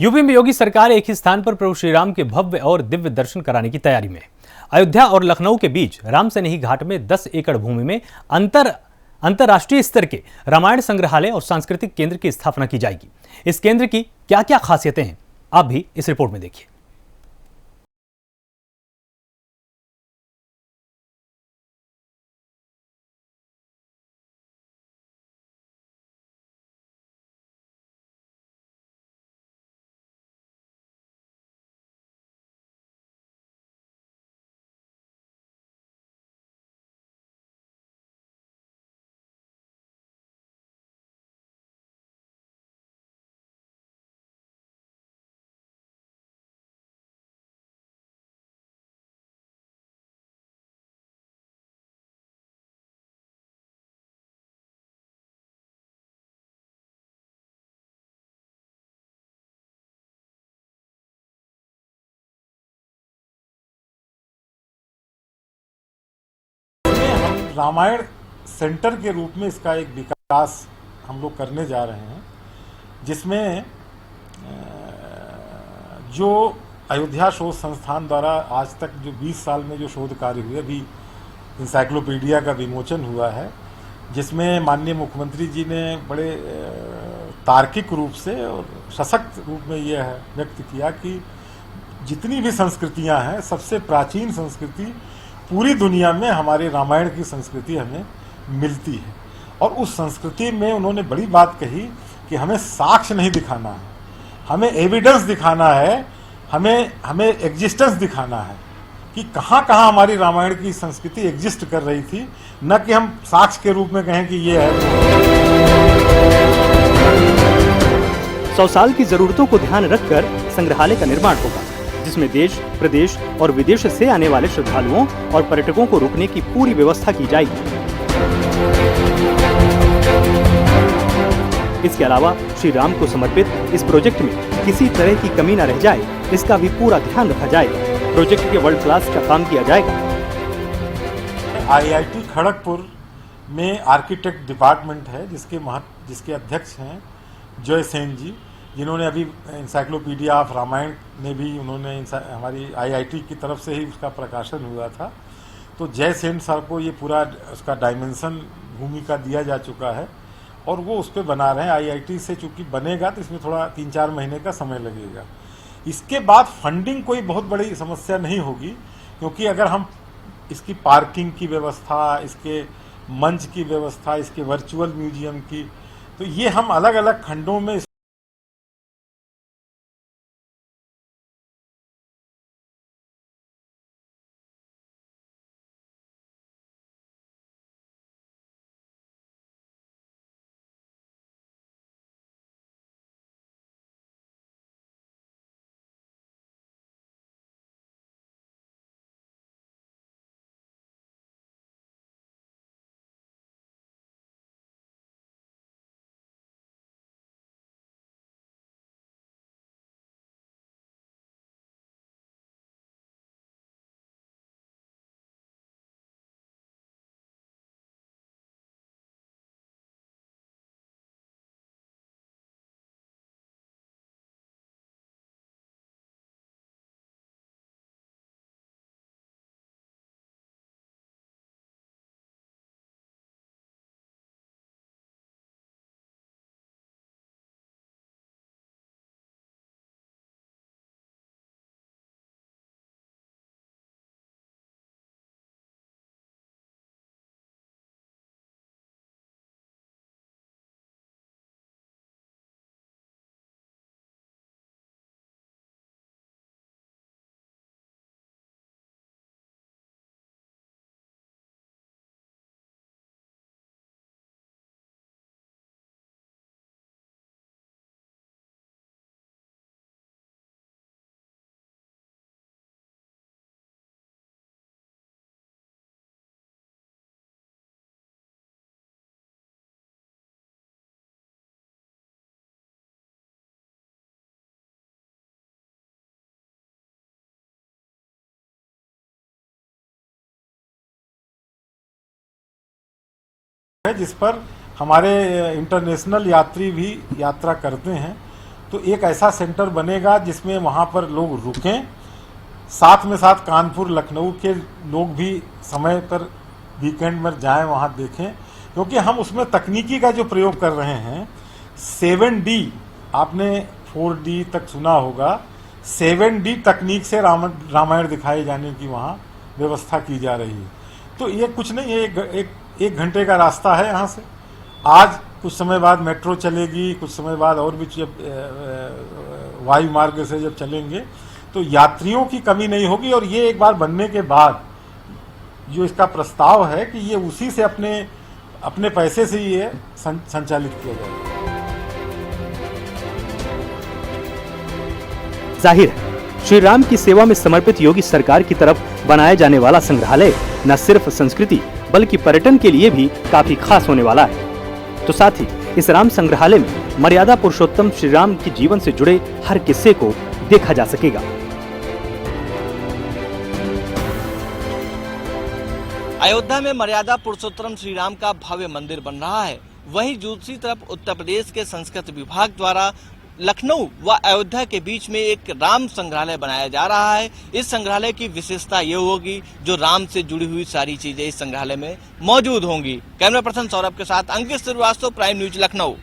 UP में योगी सरकार एक ही स्थान पर प्रभु श्री राम के भव्य और दिव्य दर्शन कराने की तैयारी में है। अयोध्या और लखनऊ के बीच रामसनेही घाट में 10 एकड़ भूमि में अंतरराष्ट्रीय स्तर के रामायण संग्रहालय और सांस्कृतिक केंद्र की स्थापना की जाएगी। इस केंद्र की क्या क्या खासियतें हैं, आप भी इस रिपोर्ट में देखिए। रामायण सेंटर के रूप में इसका एक विकास हम लोग करने जा रहे हैं, जिसमें जो अयोध्या शोध संस्थान द्वारा आज तक जो 20 साल में जो शोध कार्य हुए, अभी इंसाइक्लोपीडिया का विमोचन हुआ है, जिसमें माननीय मुख्यमंत्री जी ने बड़े तार्किक रूप से और सशक्त रूप में यह व्यक्त किया कि जितनी भी संस्कृतियां हैं, सबसे प्राचीन संस्कृति पूरी दुनिया में हमारे रामायण की संस्कृति हमें मिलती है। और उस संस्कृति में उन्होंने बड़ी बात कही कि हमें साक्ष्य नहीं दिखाना है, हमें एविडेंस दिखाना है, हमें एग्जिस्टेंस दिखाना है कि कहाँ कहाँ हमारी रामायण की संस्कृति एग्जिस्ट कर रही थी, न कि हम साक्ष्य के रूप में कहें कि ये है। 100 साल की जरूरतों को ध्यान रखकर संग्रहालय का निर्माण होगा, जिसमें देश, प्रदेश और विदेश से आने वाले श्रद्धालुओं और पर्यटकों को रुकने की पूरी व्यवस्था की जाएगी। इसके अलावा श्री राम को समर्पित इस प्रोजेक्ट में किसी तरह की कमी न रह जाए, इसका भी पूरा ध्यान रखा जाएगा। प्रोजेक्ट के वर्ल्ड क्लास का काम किया जाएगा। IIT खड़गपुर में आर्किटेक्ट डिपार्टमेंट है, जिसके अध्यक्ष हैं जय सेन जी, जिन्होंने अभी इंसाइक्लोपीडिया ऑफ रामायण ने भी उन्होंने हमारी IIT की तरफ से ही उसका प्रकाशन हुआ था। तो जय सेन सर को ये पूरा उसका डायमेंशन भूमि का दिया जा चुका है और वो उस पर बना रहे हैं। IIT से चूंकि बनेगा तो इसमें थोड़ा 3-4 महीने का समय लगेगा। इसके बाद फंडिंग कोई बहुत बड़ी समस्या नहीं होगी, क्योंकि अगर हम इसकी पार्किंग की व्यवस्था, इसके मंच की व्यवस्था, इसके वर्चुअल म्यूजियम की, तो ये हम अलग अलग खंडों में है, जिस पर हमारे इंटरनेशनल यात्री भी यात्रा करते हैं। तो एक ऐसा सेंटर बनेगा जिसमें वहाँ पर लोग रुकें, साथ में साथ कानपुर लखनऊ के लोग भी समय पर वीकेंड में जाएं वहाँ देखें, क्योंकि हम उसमें तकनीकी का जो प्रयोग कर रहे हैं 7D, आपने 4D तक सुना होगा, 7D तकनीक से रामायण दिखाए जाने की वहाँ व्यवस्था की जा रही है। तो ये कुछ नहीं है, एक घंटे का रास्ता है यहाँ से। आज कुछ समय बाद मेट्रो चलेगी, कुछ समय बाद और भी वायु मार्ग से जब चलेंगे तो यात्रियों की कमी नहीं होगी। और ये एक बार बनने के बाद जो इसका प्रस्ताव है कि ये उसी से अपने पैसे से ये संचालित किया जाएगा। जाहिर है श्री राम की सेवा में समर्पित योगी सरकार की तरफ बनाया जाने वाला संग्रहालय न सिर्फ संस्कृति बल्कि पर्यटन के लिए भी काफी खास होने वाला है। तो साथ ही इस राम संग्रहालय में मर्यादा पुरुषोत्तम श्री राम के जीवन से जुड़े हर किस्से को देखा जा सकेगा। अयोध्या में मर्यादा पुरुषोत्तम श्री राम का भव्य मंदिर बन रहा है। वहीं दूसरी तरफ उत्तर प्रदेश के संस्कृति विभाग द्वारा लखनऊ व अयोध्या के बीच में एक राम संग्रहालय बनाया जा रहा है। इस संग्रहालय की विशेषता ये होगी जो राम से जुड़ी हुई सारी चीजें इस संग्रहालय में मौजूद होंगी। कैमरा पर्सन सौरभ के साथ अंकित श्रीवास्तव, प्राइम न्यूज, लखनऊ।